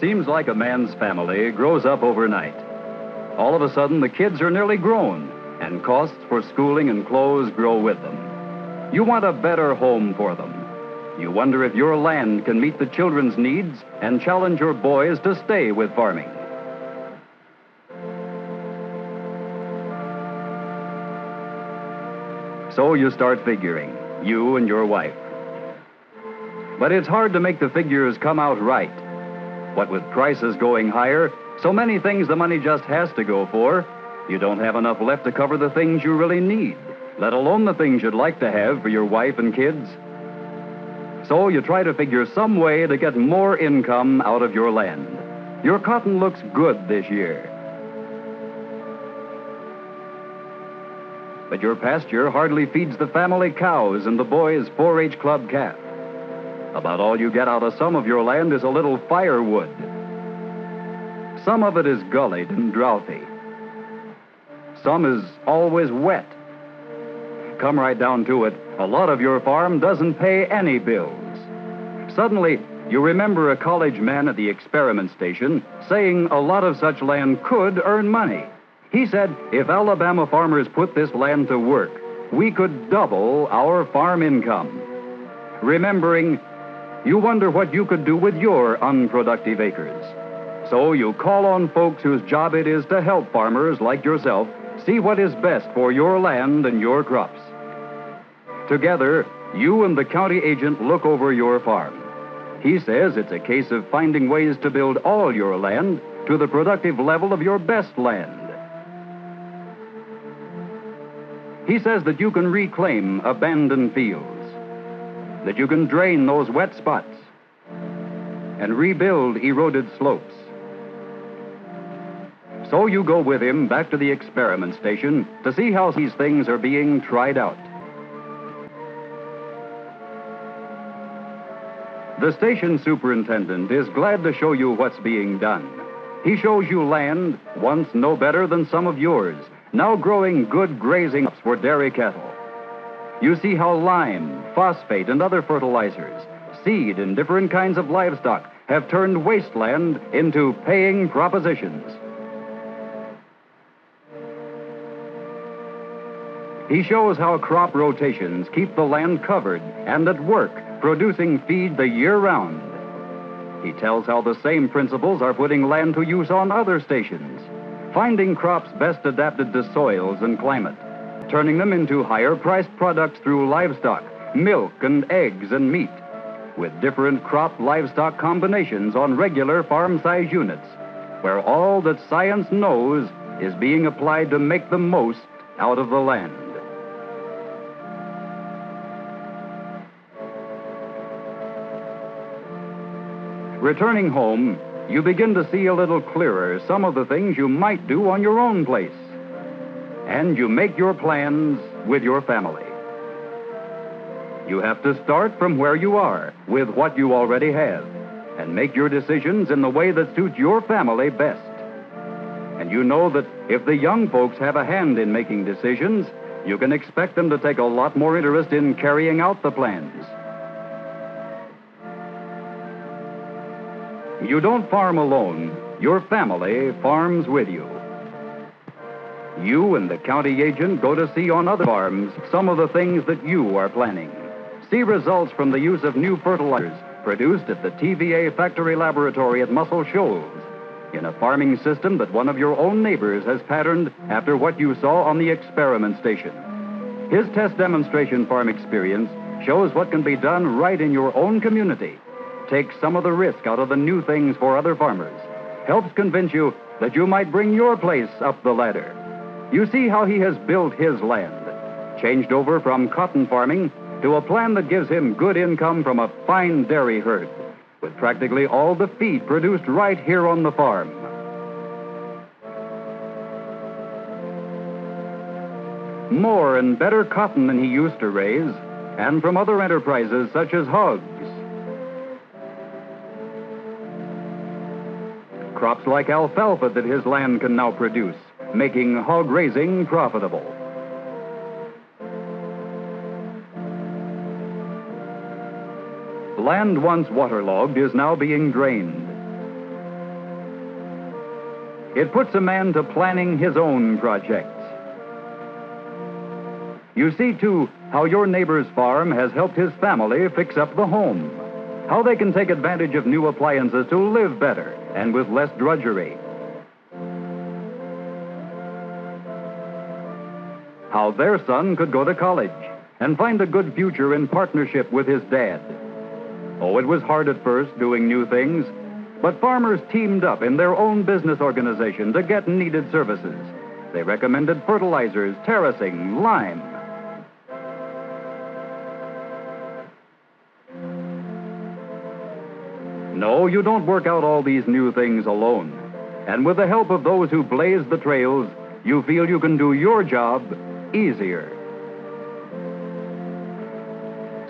Seems like a man's family grows up overnight. All of a sudden, the kids are nearly grown, and costs for schooling and clothes grow with them. You want a better home for them. You wonder if your land can meet the children's needs and challenge your boys to stay with farming. So you start figuring, you and your wife. But it's hard to make the figures come out right. What with prices going higher, so many things the money just has to go for, you don't have enough left to cover the things you really need, let alone the things you'd like to have for your wife and kids. So you try to figure some way to get more income out of your land. Your cotton looks good this year. But your pasture hardly feeds the family cows and the boys' 4-H club calf. About all you get out of some of your land is a little firewood. Some of it is gullied and droughty. Some is always wet. Come right down to it, a lot of your farm doesn't pay any bills. Suddenly, you remember a college man at the experiment station saying a lot of such land could earn money. He said, if Alabama farmers put this land to work, we could double our farm income. Remembering, you wonder what you could do with your unproductive acres. So you call on folks whose job it is to help farmers like yourself see what is best for your land and your crops. Together, you and the county agent look over your farm. He says it's a case of finding ways to build all your land to the productive level of your best land. He says that you can reclaim abandoned fields, that you can drain those wet spots, and rebuild eroded slopes. So you go with him back to the experiment station to see how these things are being tried out. The station superintendent is glad to show you what's being done. He shows you land once no better than some of yours, now growing good grazing for dairy cattle. You see how lime, phosphate, and other fertilizers, seed, and different kinds of livestock have turned wasteland into paying propositions. He shows how crop rotations keep the land covered and at work, producing feed the year round. He tells how the same principles are putting land to use on other stations, finding crops best adapted to soils and climate, turning them into higher-priced products through livestock, milk and eggs and meat, with different crop-livestock combinations on regular farm-size units, where all that science knows is being applied to make the most out of the land. Returning home, you begin to see a little clearer some of the things you might do on your own place. And you make your plans with your family. You have to start from where you are, with what you already have, and make your decisions in the way that suits your family best. And you know that if the young folks have a hand in making decisions, you can expect them to take a lot more interest in carrying out the plans. You don't farm alone. Your family farms with you. You and the county agent go to see on other farms some of the things that you are planning. See results from the use of new fertilizers produced at the TVA factory laboratory at Muscle Shoals in a farming system that one of your own neighbors has patterned after what you saw on the experiment station. His test demonstration farm experience shows what can be done right in your own community. Takes some of the risk out of the new things for other farmers. Helps convince you that you might bring your place up the ladder. You see how he has built his land, changed over from cotton farming to a plan that gives him good income from a fine dairy herd, with practically all the feed produced right here on the farm. More and better cotton than he used to raise, and from other enterprises such as hogs. Crops like alfalfa that his land can now produce, making hog raising profitable. Land once waterlogged is now being drained. It puts a man to planning his own projects. You see, too, how your neighbor's farm has helped his family fix up the home, how they can take advantage of new appliances to live better and with less drudgery, how their son could go to college and find a good future in partnership with his dad. Oh, it was hard at first doing new things, but farmers teamed up in their own business organization to get needed services. They recommended fertilizers, terracing, lime. No, you don't work out all these new things alone. And with the help of those who blaze the trails, you feel you can do your job easier.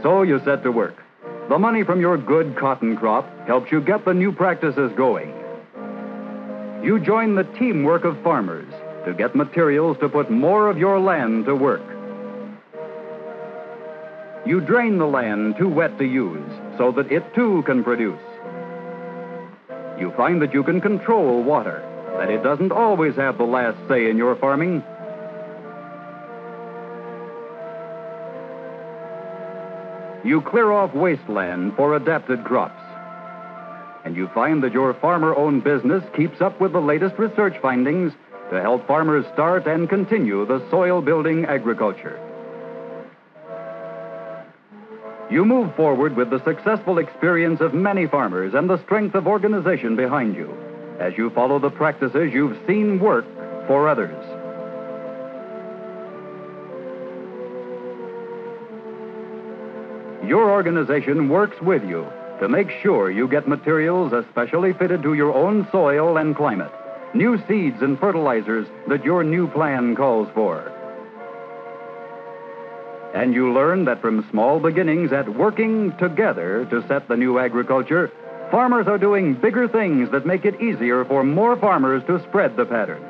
So you set to work. The money from your good cotton crop helps you get the new practices going. You join the teamwork of farmers to get materials to put more of your land to work. You drain the land too wet to use so that it too can produce. You find that you can control water, that it doesn't always have the last say in your farming. You clear off wasteland for adapted crops. And you find that your farmer-owned business keeps up with the latest research findings to help farmers start and continue the soil-building agriculture. You move forward with the successful experience of many farmers and the strength of organization behind you as you follow the practices you've seen work for others. Your organization works with you to make sure you get materials especially fitted to your own soil and climate, new seeds and fertilizers that your new plan calls for. And you learn that from small beginnings at working together to set the new agriculture, farmers are doing bigger things that make it easier for more farmers to spread the pattern.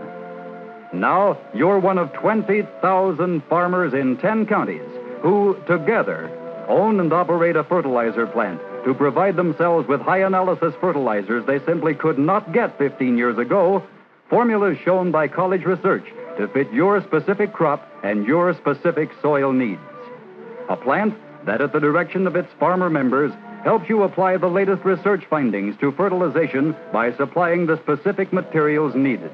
Now, you're one of 20,000 farmers in 10 counties who, together, own and operate a fertilizer plant to provide themselves with high-analysis fertilizers they simply could not get 15 years ago, formulas shown by college research to fit your specific crop and your specific soil needs. A plant that, at the direction of its farmer members, helps you apply the latest research findings to fertilization by supplying the specific materials needed.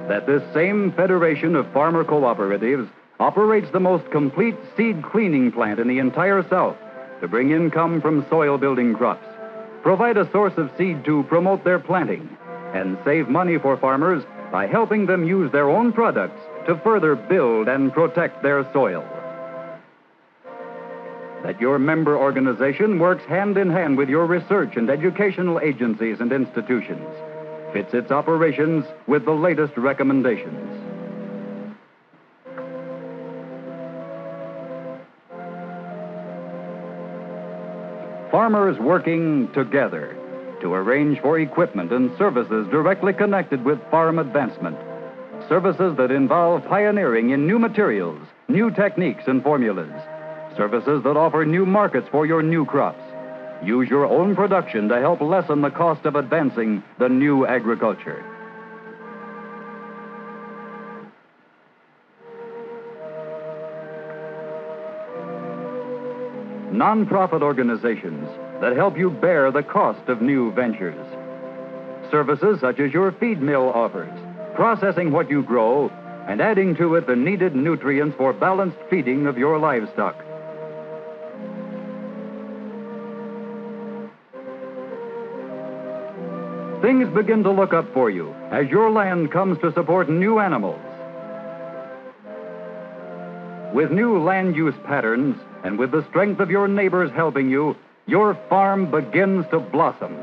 That this same Federation of Farmer Cooperatives operates the most complete seed cleaning plant in the entire South to bring income from soil-building crops, provide a source of seed to promote their planting, and save money for farmers by helping them use their own products to further build and protect their soil. That your member organization works hand in hand with your research and educational agencies and institutions, fits its operations with the latest recommendations. Farmers working together to arrange for equipment and services directly connected with farm advancement. Services that involve pioneering in new materials, new techniques and formulas. Services that offer new markets for your new crops. Use your own production to help lessen the cost of advancing the new agriculture. Non-profit organizations that help you bear the cost of new ventures. Services such as your feed mill offers, processing what you grow and adding to it the needed nutrients for balanced feeding of your livestock. Things begin to look up for you as your land comes to support new animals. With new land use patterns and with the strength of your neighbors helping you, your farm begins to blossom.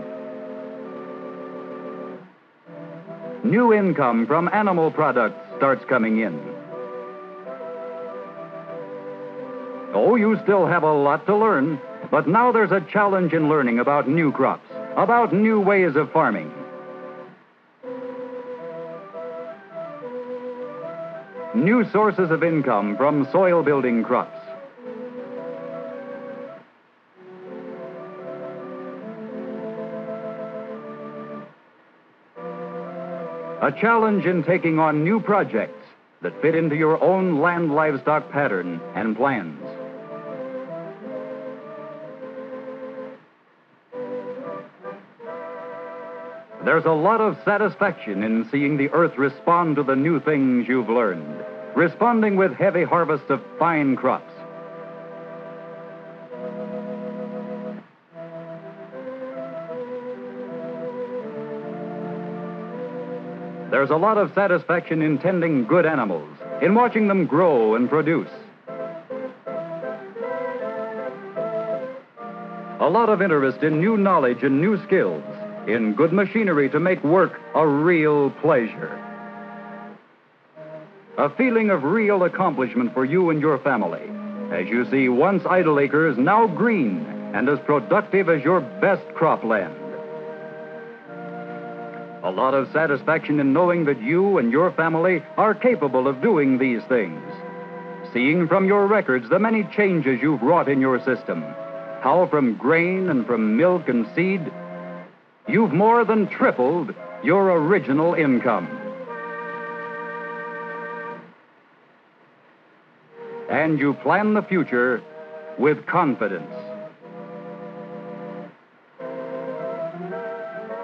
New income from animal products starts coming in. Oh, you still have a lot to learn, but now there's a challenge in learning about new crops, about new ways of farming. New sources of income from soil-building crops. A challenge in taking on new projects that fit into your own land livestock pattern and plans. There's a lot of satisfaction in seeing the earth respond to the new things you've learned, responding with heavy harvests of fine crops. There's a lot of satisfaction in tending good animals, in watching them grow and produce. A lot of interest in new knowledge and new skills, in good machinery to make work a real pleasure. A feeling of real accomplishment for you and your family, as you see once idle acres now green and as productive as your best cropland. A lot of satisfaction in knowing that you and your family are capable of doing these things. Seeing from your records the many changes you've wrought in your system, how from grain and from milk and seed, you've more than tripled your original income. And you plan the future with confidence.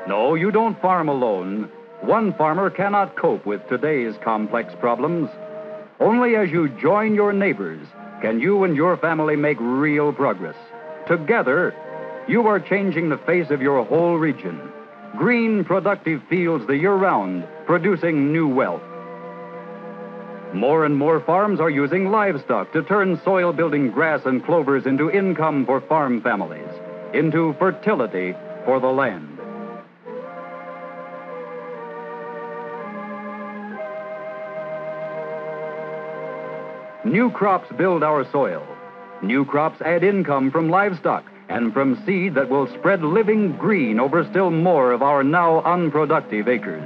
No, you don't farm alone. One farmer cannot cope with today's complex problems. Only as you join your neighbors can you and your family make real progress. Together, you are changing the face of your whole region. Green, productive fields the year round, producing new wealth. More and more farms are using livestock to turn soil-building grass and clovers into income for farm families, into fertility for the land. New crops build our soil. New crops add income from livestock and from seed that will spread living green over still more of our now unproductive acres.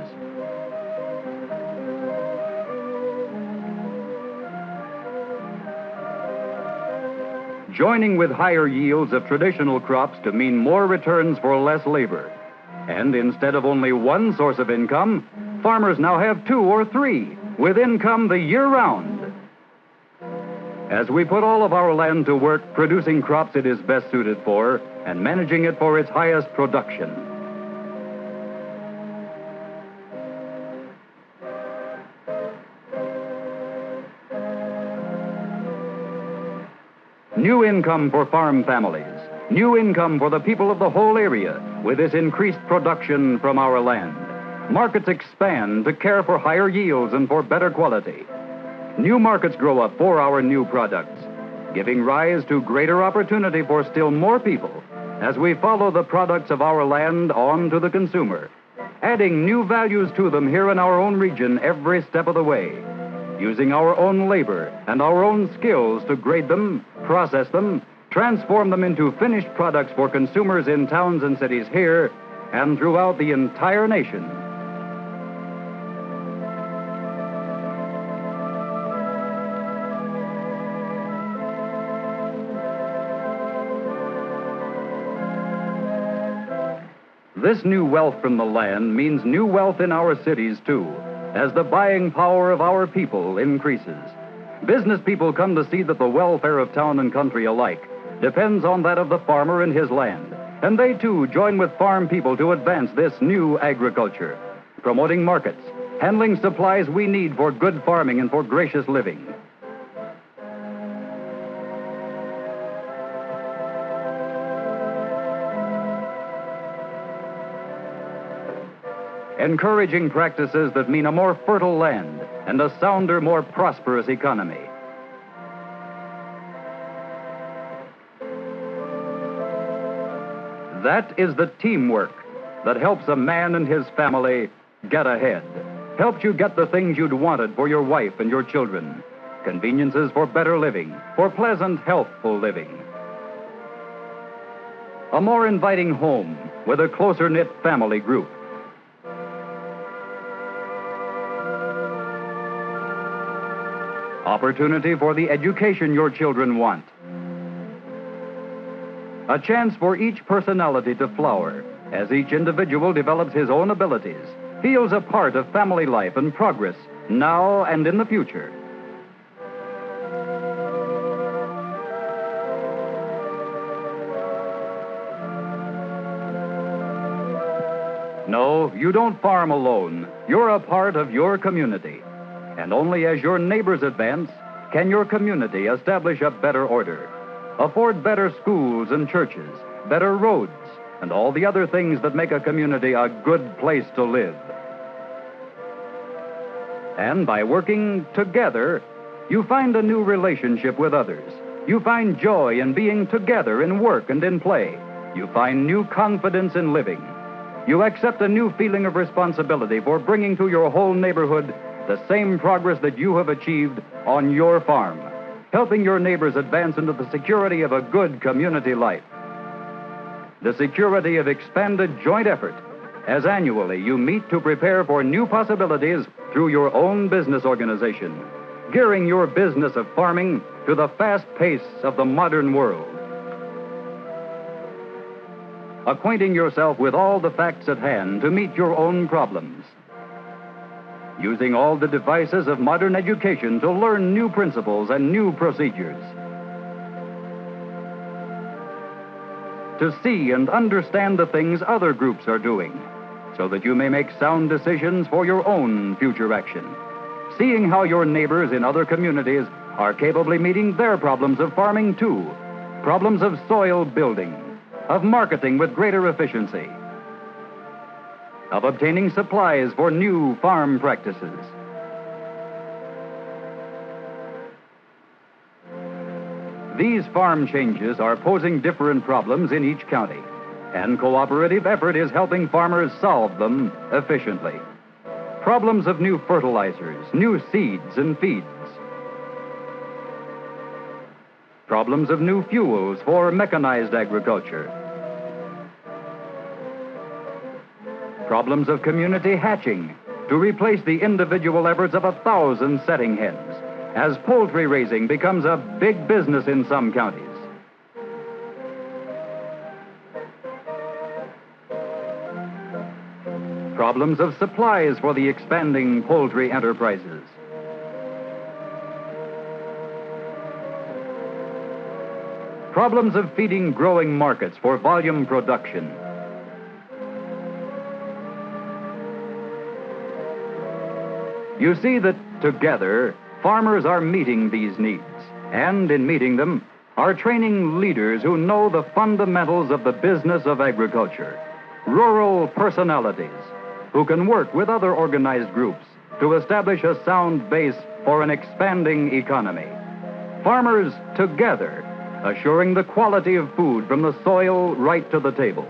Joining with higher yields of traditional crops to mean more returns for less labor. And instead of only one source of income, farmers now have 2 or 3, with income the year round. As we put all of our land to work producing crops it is best suited for and managing it for its highest production. New income for farm families, new income for the people of the whole area with this increased production from our land. Markets expand to care for higher yields and for better quality. New markets grow up for our new products, giving rise to greater opportunity for still more people as we follow the products of our land on to the consumer, adding new values to them here in our own region every step of the way, using our own labor and our own skills to grade them, process them, transform them into finished products for consumers in towns and cities here and throughout the entire nation. This new wealth from the land means new wealth in our cities, too, as the buying power of our people increases. Business people come to see that the welfare of town and country alike depends on that of the farmer and his land, and they, too, join with farm people to advance this new agriculture, promoting markets, handling supplies we need for good farming and for gracious living. Encouraging practices that mean a more fertile land and a sounder, more prosperous economy. That is the teamwork that helps a man and his family get ahead, helps you get the things you'd wanted for your wife and your children, conveniences for better living, for pleasant, healthful living. A more inviting home with a closer-knit family group. Opportunity for the education your children want. A chance for each personality to flower as each individual develops his own abilities feels a part of family life and progress now and in the future. No, you don't farm alone. You're a part of your community. And only as your neighbors advance can your community establish a better order, afford better schools and churches, better roads, and all the other things that make a community a good place to live. And by working together, you find a new relationship with others. You find joy in being together in work and in play. You find new confidence in living. You accept a new feeling of responsibility for bringing to your whole neighborhood the same progress that you have achieved on your farm, helping your neighbors advance into the security of a good community life. The security of expanded joint effort, as annually you meet to prepare for new possibilities through your own business organization, gearing your business of farming to the fast pace of the modern world. Acquainting yourself with all the facts at hand to meet your own problems. Using all the devices of modern education to learn new principles and new procedures. To see and understand the things other groups are doing, so that you may make sound decisions for your own future action. Seeing how your neighbors in other communities are capably meeting their problems of farming too, problems of soil building, of marketing with greater efficiency, of obtaining supplies for new farm practices. These farm changes are posing different problems in each county, and cooperative effort is helping farmers solve them efficiently. Problems of new fertilizers, new seeds and feeds. Problems of new fuels for mechanized agriculture. Problems of community hatching to replace the individual efforts of 1,000 setting hens, as poultry raising becomes a big business in some counties. Problems of supplies for the expanding poultry enterprises. Problems of feeding growing markets for volume production. You see that together, farmers are meeting these needs, and in meeting them, are training leaders who know the fundamentals of the business of agriculture, rural personalities who can work with other organized groups to establish a sound base for an expanding economy. Farmers together, assuring the quality of food from the soil right to the table.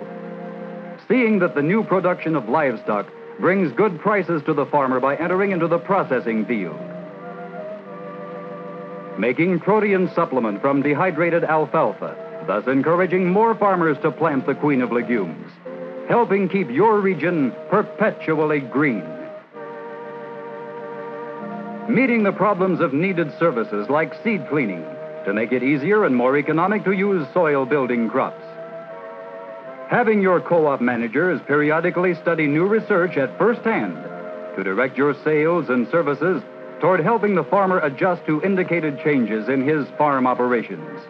Seeing that the new production of livestock brings good prices to the farmer by entering into the processing field. Making protein supplement from dehydrated alfalfa, thus encouraging more farmers to plant the queen of legumes, helping keep your region perpetually green. Meeting the problems of needed services like seed cleaning to make it easier and more economic to use soil building crops. Having your co-op managers periodically study new research at first hand to direct your sales and services toward helping the farmer adjust to indicated changes in his farm operations.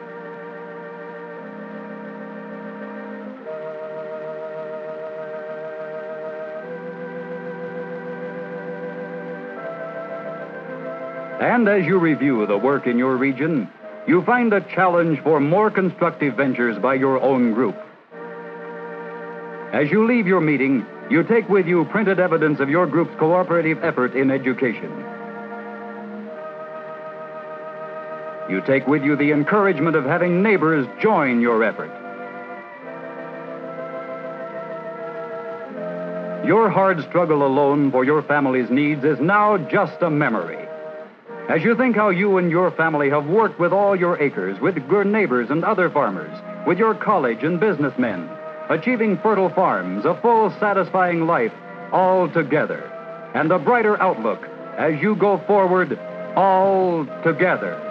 And as you review the work in your region, you find a challenge for more constructive ventures by your own group. As you leave your meeting, you take with you printed evidence of your group's cooperative effort in education. You take with you the encouragement of having neighbors join your effort. Your hard struggle alone for your family's needs is now just a memory. As you think how you and your family have worked with all your acres, with your neighbors and other farmers, with your college and businessmen, achieving fertile farms, a full, satisfying life, all together, and a brighter outlook as you go forward all together.